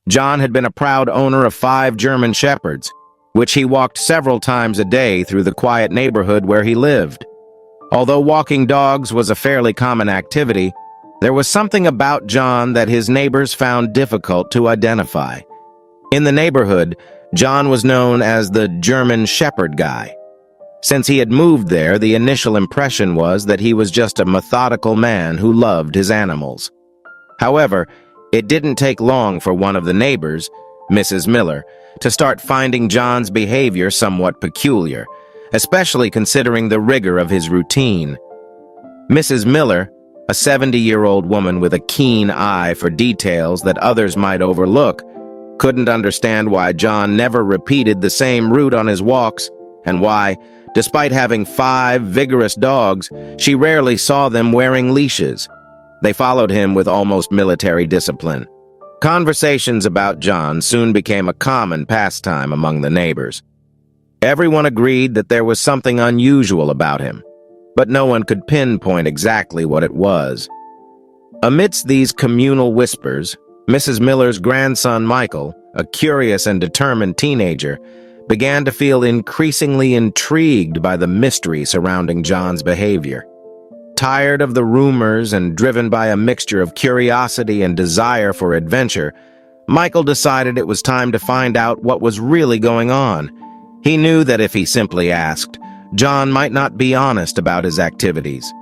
John had been a proud owner of 5 German Shepherds, which he walked several times a day through the quiet neighborhood where he lived. Although walking dogs was a fairly common activity, there was something about John that his neighbors found difficult to identify. In the neighborhood, John was known as the German Shepherd guy. Since he had moved there, the initial impression was that he was just a methodical man who loved his animals. However, it didn't take long for one of the neighbors, Mrs. Miller, to start finding John's behavior somewhat peculiar, especially considering the rigor of his routine. Mrs. Miller, a 70-year-old woman with a keen eye for details that others might overlook, couldn't understand why John never repeated the same route on his walks, and why, despite having 5 vigorous dogs, she rarely saw them wearing leashes. They followed him with almost military discipline. Conversations about John soon became a common pastime among the neighbors. Everyone agreed that there was something unusual about him, but no one could pinpoint exactly what it was. Amidst these communal whispers, Mrs. Miller's grandson Michael, a curious and determined teenager, began to feel increasingly intrigued by the mystery surrounding John's behavior. Tired of the rumors and driven by a mixture of curiosity and desire for adventure, Michael decided it was time to find out what was really going on. He knew that if he simply asked, John might not be honest about his activities.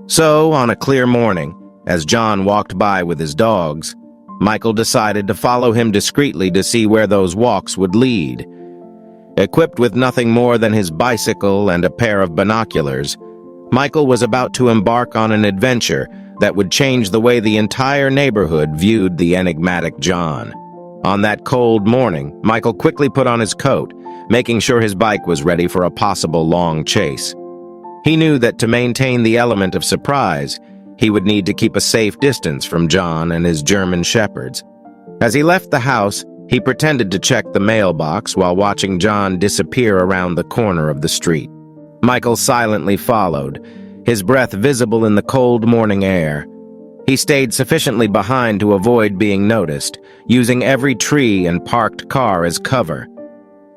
So, on a clear morning, as John walked by with his dogs, Michael decided to follow him discreetly to see where those walks would lead. Equipped with nothing more than his bicycle and a pair of binoculars, Michael was about to embark on an adventure that would change the way the entire neighborhood viewed the enigmatic John. On that cold morning, Michael quickly put on his coat, making sure his bike was ready for a possible long chase. He knew that to maintain the element of surprise, he would need to keep a safe distance from John and his German Shepherds. As he left the house, he pretended to check the mailbox while watching John disappear around the corner of the street. Michael silently followed, his breath visible in the cold morning air. He stayed sufficiently behind to avoid being noticed, using every tree and parked car as cover.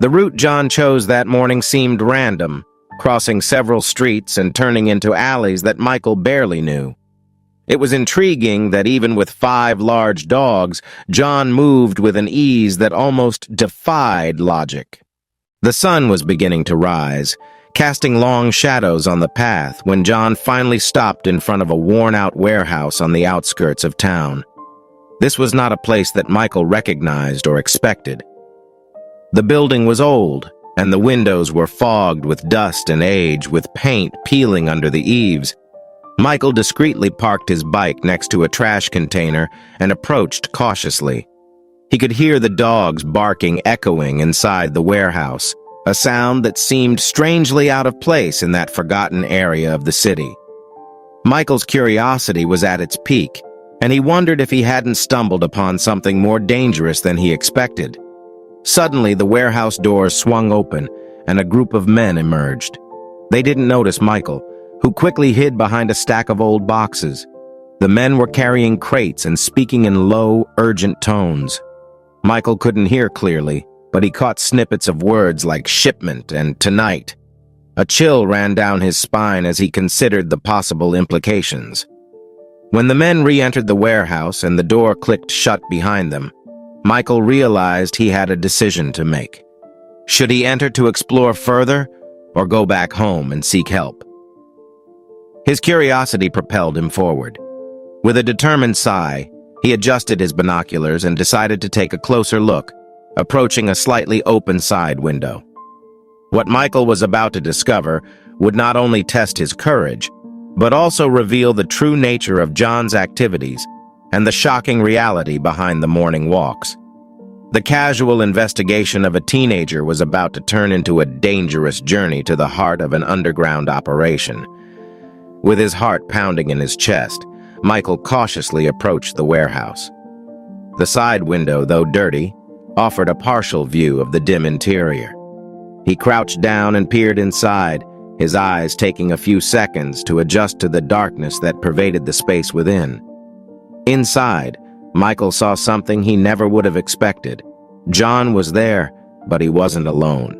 The route John chose that morning seemed random, crossing several streets and turning into alleys that Michael barely knew. It was intriguing that even with 5 large dogs, John moved with an ease that almost defied logic. The sun was beginning to rise, casting long shadows on the path when John finally stopped in front of a worn-out warehouse on the outskirts of town. This was not a place that Michael recognized or expected. The building was old, and the windows were fogged with dust and age, with paint peeling under the eaves. Michael discreetly parked his bike next to a trash container and approached cautiously. He could hear the dogs barking echoing inside the warehouse, a sound that seemed strangely out of place in that forgotten area of the city. Michael's curiosity was at its peak, and he wondered if he hadn't stumbled upon something more dangerous than he expected. Suddenly, the warehouse doors swung open, and a group of men emerged. They didn't notice Michael, who quickly hid behind a stack of old boxes. The men were carrying crates and speaking in low, urgent tones. Michael couldn't hear clearly, but he caught snippets of words like shipment and tonight. A chill ran down his spine as he considered the possible implications. When the men re-entered the warehouse and the door clicked shut behind them, Michael realized he had a decision to make. Should he enter to explore further, or go back home and seek help? His curiosity propelled him forward. With a determined sigh, he adjusted his binoculars and decided to take a closer look, approaching a slightly open side window. What Michael was about to discover would not only test his courage, but also reveal the true nature of John's activities and the shocking reality behind the morning walks. The casual investigation of a teenager was about to turn into a dangerous journey to the heart of an underground operation. With his heart pounding in his chest, Michael cautiously approached the warehouse. The side window, though dirty, offered a partial view of the dim interior. He crouched down and peered inside, his eyes taking a few seconds to adjust to the darkness that pervaded the space within. Inside, Michael saw something he never would have expected. John was there, but he wasn't alone.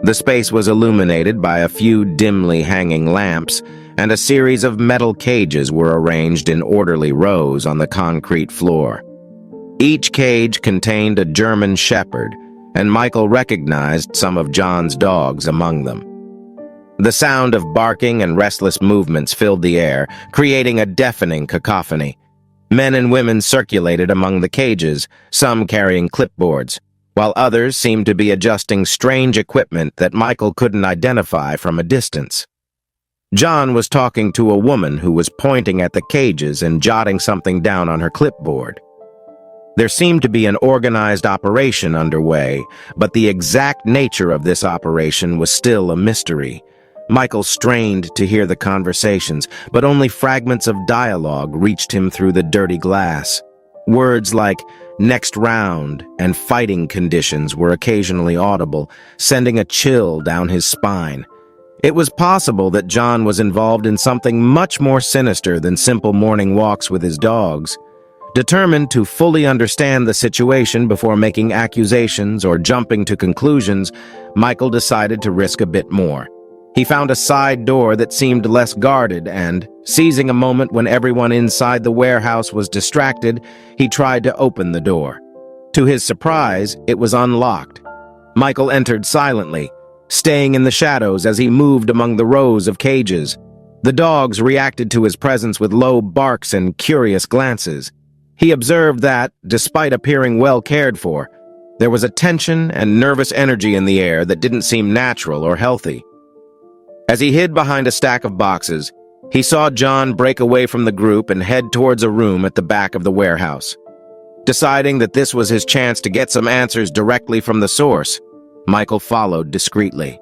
The space was illuminated by a few dimly hanging lamps, and a series of metal cages were arranged in orderly rows on the concrete floor. Each cage contained a German Shepherd, and Michael recognized some of John's dogs among them. The sound of barking and restless movements filled the air, creating a deafening cacophony. Men and women circulated among the cages, some carrying clipboards, while others seemed to be adjusting strange equipment that Michael couldn't identify from a distance. John was talking to a woman who was pointing at the cages and jotting something down on her clipboard. There seemed to be an organized operation underway, but the exact nature of this operation was still a mystery. Michael strained to hear the conversations, but only fragments of dialogue reached him through the dirty glass. Words like "next round" and "fighting conditions" were occasionally audible, sending a chill down his spine. It was possible that John was involved in something much more sinister than simple morning walks with his dogs. Determined to fully understand the situation before making accusations or jumping to conclusions, Michael decided to risk a bit more. He found a side door that seemed less guarded and, seizing a moment when everyone inside the warehouse was distracted, he tried to open the door. To his surprise, it was unlocked. Michael entered silently, staying in the shadows as he moved among the rows of cages. The dogs reacted to his presence with low barks and curious glances. He observed that, despite appearing well cared for, there was a tension and nervous energy in the air that didn't seem natural or healthy. As he hid behind a stack of boxes, he saw John break away from the group and head towards a room at the back of the warehouse. Deciding that this was his chance to get some answers directly from the source, Michael followed discreetly.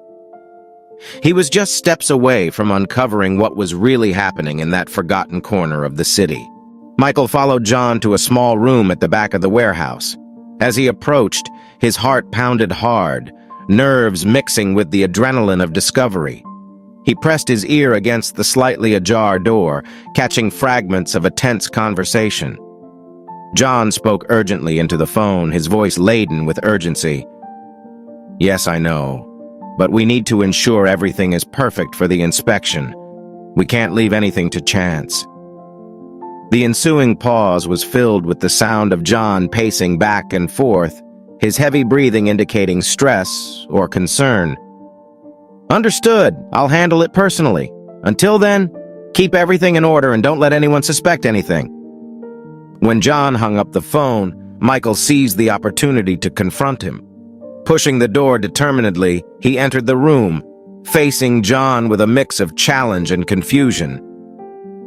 He was just steps away from uncovering what was really happening in that forgotten corner of the city. Michael followed John to a small room at the back of the warehouse. As he approached, his heart pounded hard, nerves mixing with the adrenaline of discovery. He pressed his ear against the slightly ajar door, catching fragments of a tense conversation. John spoke urgently into the phone, his voice laden with urgency. "Yes, I know, but we need to ensure everything is perfect for the inspection. We can't leave anything to chance." The ensuing pause was filled with the sound of John pacing back and forth, his heavy breathing indicating stress or concern. "Understood. I'll handle it personally. Until then, keep everything in order and don't let anyone suspect anything." When John hung up the phone, Michael seized the opportunity to confront him. Pushing the door determinedly, he entered the room, facing John with a mix of challenge and confusion.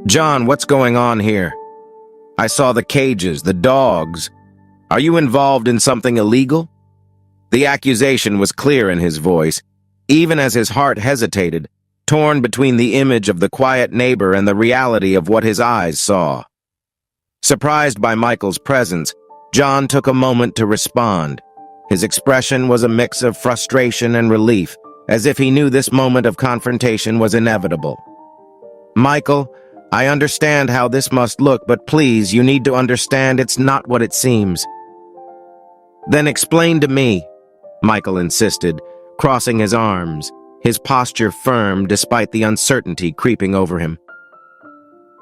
"John, what's going on here? I saw the cages, the dogs. Are you involved in something illegal?" The accusation was clear in his voice, even as his heart hesitated, torn between the image of the quiet neighbor and the reality of what his eyes saw. Surprised by Michael's presence, John took a moment to respond. His expression was a mix of frustration and relief, as if he knew this moment of confrontation was inevitable. "Michael, I understand how this must look, but please, you need to understand it's not what it seems." "Then explain to me," Michael insisted, crossing his arms, his posture firm despite the uncertainty creeping over him.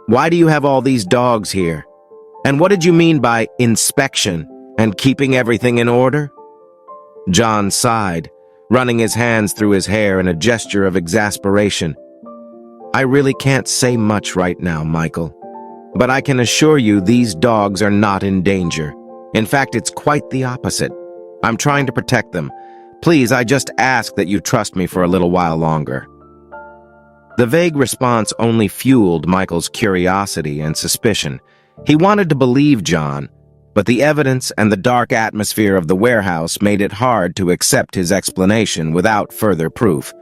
"Why do you have all these dogs here? And what did you mean by inspection and keeping everything in order?" John sighed, running his hands through his hair in a gesture of exasperation. "I really can't say much right now, Michael, but I can assure you these dogs are not in danger. In fact, it's quite the opposite. I'm trying to protect them. Please, I just ask that you trust me for a little while longer." The vague response only fueled Michael's curiosity and suspicion. He wanted to believe John, but the evidence and the dark atmosphere of the warehouse made it hard to accept his explanation without further proof.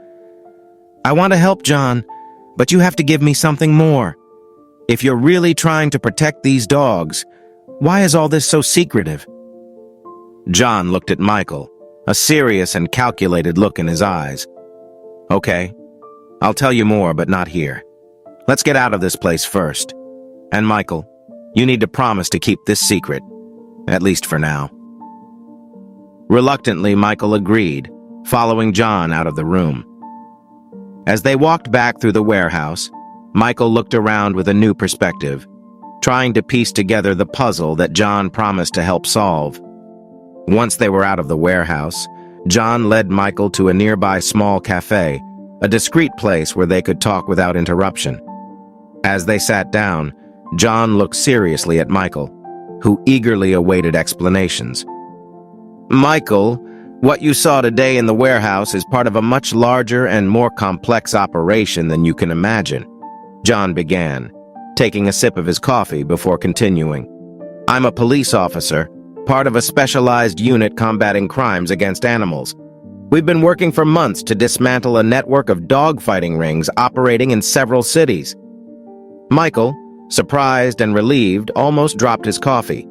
"I want to help, John, but you have to give me something more. If you're really trying to protect these dogs, why is all this so secretive?" John looked at Michael, a serious and calculated look in his eyes. "Okay, I'll tell you more, but not here. Let's get out of this place first. And Michael, you need to promise to keep this secret." at least for now. Reluctantly, Michael agreed, following John out of the room. As they walked back through the warehouse, Michael looked around with a new perspective, trying to piece together the puzzle that John promised to help solve. Once they were out of the warehouse, John led Michael to a nearby small cafe, a discreet place where they could talk without interruption. As they sat down, John looked seriously at Michael, who eagerly awaited explanations. "Michael, what you saw today in the warehouse is part of a much larger and more complex operation than you can imagine," John began, taking a sip of his coffee before continuing. "I'm a police officer, part of a specialized unit combating crimes against animals. We've been working for months to dismantle a network of dogfighting rings operating in several cities." Michael, surprised and relieved, almost dropped his coffee.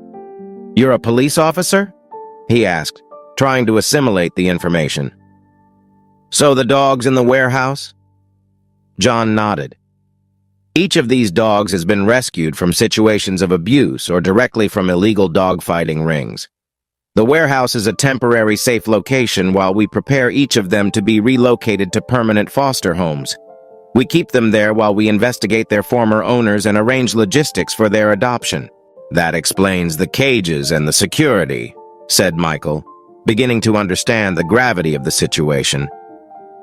"You're a police officer?" he asked, trying to assimilate the information. "So the dogs in the warehouse?" John nodded. "Each of these dogs has been rescued from situations of abuse or directly from illegal dogfighting rings. The warehouse is a temporary safe location while we prepare each of them to be relocated to permanent foster homes. We keep them there while we investigate their former owners and arrange logistics for their adoption." "That explains the cages and the security," said Michael, beginning to understand the gravity of the situation.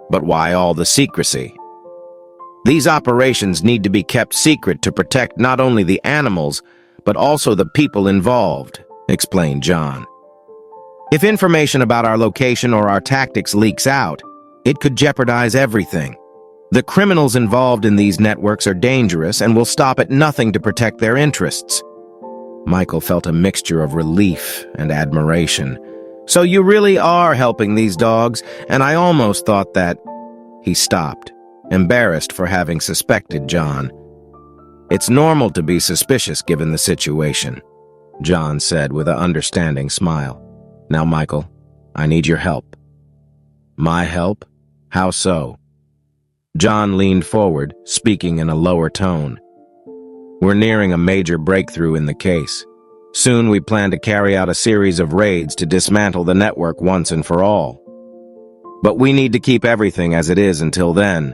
"But why all the secrecy?" "These operations need to be kept secret to protect not only the animals, but also the people involved," explained John. "If information about our location or our tactics leaks out, it could jeopardize everything. The criminals involved in these networks are dangerous and will stop at nothing to protect their interests." Michael felt a mixture of relief and admiration. "So you really are helping these dogs, and I almost thought that—" He stopped, embarrassed for having suspected John. "It's normal to be suspicious given the situation," John said with an understanding smile. "Now, Michael, I need your help." "My help? How so?" John leaned forward, speaking in a lower tone. "We're nearing a major breakthrough in the case. Soon we plan to carry out a series of raids to dismantle the network once and for all. But we need to keep everything as it is until then.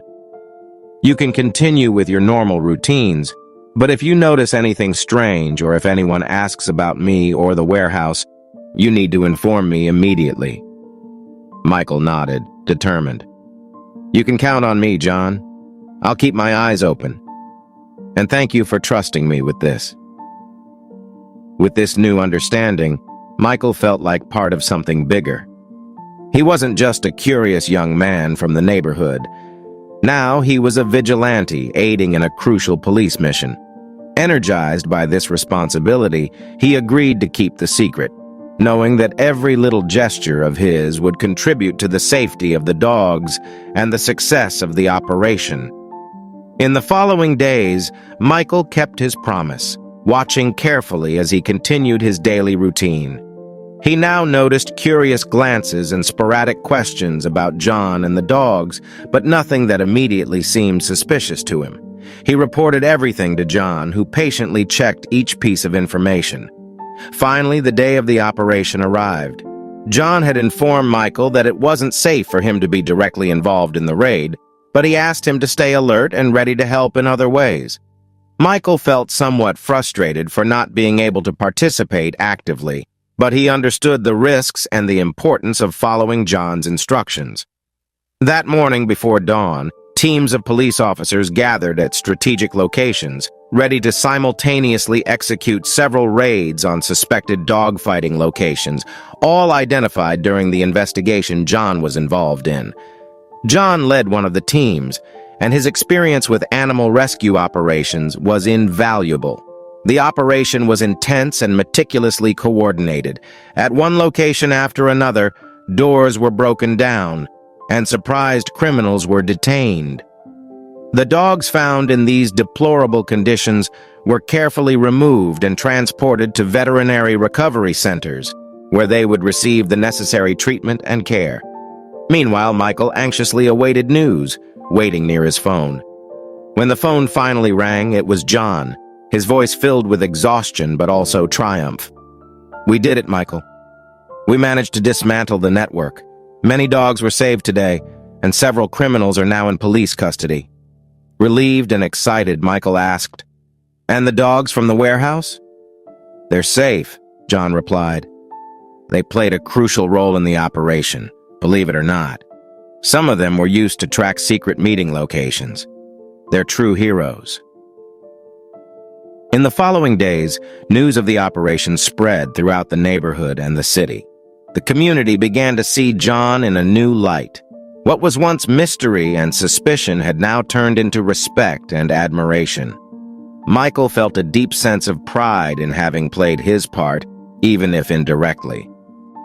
You can continue with your normal routines, but if you notice anything strange or if anyone asks about me or the warehouse, you need to inform me immediately." Michael nodded, determined. "You can count on me, John. I'll keep my eyes open. And thank you for trusting me with this." With this new understanding, Michael felt like part of something bigger. He wasn't just a curious young man from the neighborhood. Now he was a vigilante aiding in a crucial police mission. Energized by this responsibility, he agreed to keep the secret, knowing that every little gesture of his would contribute to the safety of the dogs and the success of the operation. In the following days, Michael kept his promise, watching carefully as he continued his daily routine. He now noticed curious glances and sporadic questions about John and the dogs, but nothing that immediately seemed suspicious to him. He reported everything to John, who patiently checked each piece of information. Finally, the day of the operation arrived. John had informed Michael that it wasn't safe for him to be directly involved in the raid, but he asked him to stay alert and ready to help in other ways. Michael felt somewhat frustrated for not being able to participate actively, but he understood the risks and the importance of following John's instructions. That morning before dawn, teams of police officers gathered at strategic locations, ready to simultaneously execute several raids on suspected dogfighting locations, all identified during the investigation John was involved in. John led one of the teams, and his experience with animal rescue operations was invaluable. The operation was intense and meticulously coordinated. At one location after another, doors were broken down, and surprised criminals were detained. The dogs found in these deplorable conditions were carefully removed and transported to veterinary recovery centers, where they would receive the necessary treatment and care. Meanwhile, Michael anxiously awaited news, waiting near his phone. When the phone finally rang, it was John, his voice filled with exhaustion but also triumph. "We did it, Michael. We managed to dismantle the network. Many dogs were saved today, and several criminals are now in police custody." Relieved and excited, Michael asked, "And the dogs from the warehouse?" "They're safe," John replied. "They played a crucial role in the operation, believe it or not. Some of them were used to track secret meeting locations. They're true heroes." In the following days, news of the operation spread throughout the neighborhood and the city. The community began to see John in a new light. What was once mystery and suspicion had now turned into respect and admiration. Michael felt a deep sense of pride in having played his part, even if indirectly.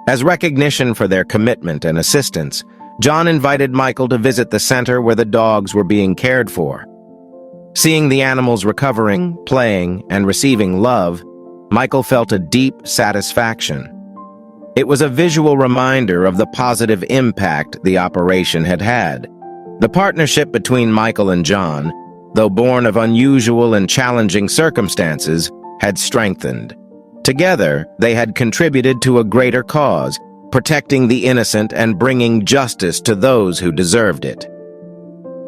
As recognition for their commitment and assistance, John invited Michael to visit the center where the dogs were being cared for. Seeing the animals recovering, playing, and receiving love, Michael felt a deep satisfaction. It was a visual reminder of the positive impact the operation had had. The partnership between Michael and John, though born of unusual and challenging circumstances, had strengthened. Together, they had contributed to a greater cause, protecting the innocent and bringing justice to those who deserved it.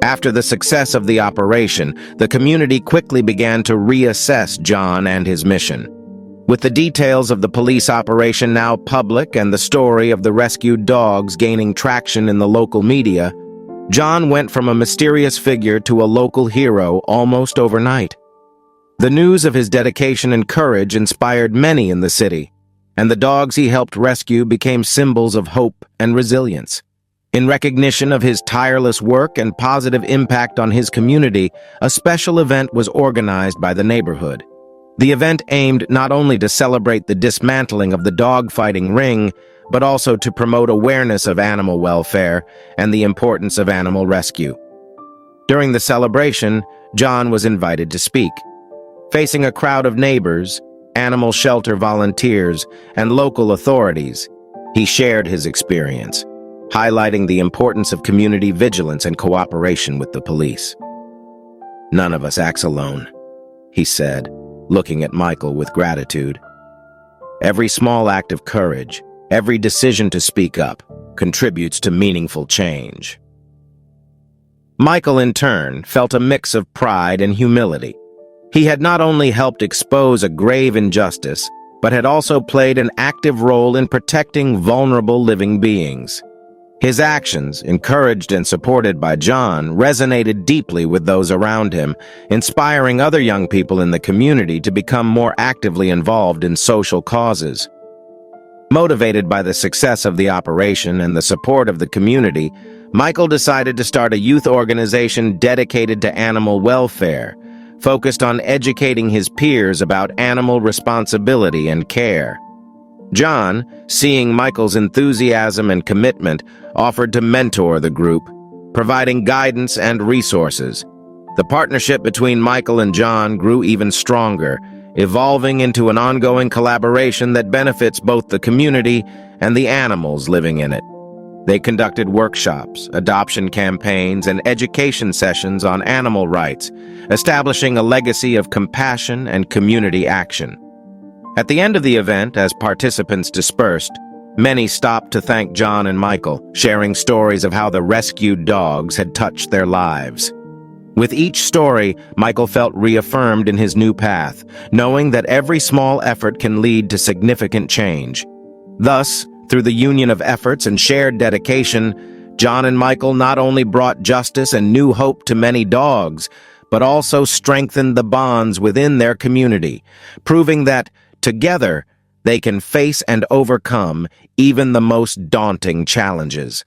After the success of the operation, the community quickly began to reassess John and his mission. With the details of the police operation now public and the story of the rescued dogs gaining traction in the local media, John went from a mysterious figure to a local hero almost overnight. The news of his dedication and courage inspired many in the city, and the dogs he helped rescue became symbols of hope and resilience. In recognition of his tireless work and positive impact on his community, a special event was organized by the neighborhood. The event aimed not only to celebrate the dismantling of the dog-fighting ring, but also to promote awareness of animal welfare and the importance of animal rescue. During the celebration, John was invited to speak. Facing a crowd of neighbors, animal shelter volunteers, and local authorities, he shared his experience, highlighting the importance of community vigilance and cooperation with the police. "None of us acts alone," he said, looking at Michael with gratitude. "Every small act of courage, every decision to speak up, contributes to meaningful change." Michael, in turn, felt a mix of pride and humility. He had not only helped expose a grave injustice, but had also played an active role in protecting vulnerable living beings. His actions, encouraged and supported by John, resonated deeply with those around him, inspiring other young people in the community to become more actively involved in social causes. Motivated by the success of the operation and the support of the community, Michael decided to start a youth organization dedicated to animal welfare, focused on educating his peers about animal responsibility and care. John, seeing Michael's enthusiasm and commitment, offered to mentor the group, providing guidance and resources. The partnership between Michael and John grew even stronger, evolving into an ongoing collaboration that benefits both the community and the animals living in it. They conducted workshops, adoption campaigns, and education sessions on animal rights, establishing a legacy of compassion and community action. At the end of the event, as participants dispersed, many stopped to thank John and Michael, sharing stories of how the rescued dogs had touched their lives. With each story, Michael felt reaffirmed in his new path, knowing that every small effort can lead to significant change. Thus, through the union of efforts and shared dedication, John and Michael not only brought justice and new hope to many dogs, but also strengthened the bonds within their community, proving that, together, they can face and overcome even the most daunting challenges.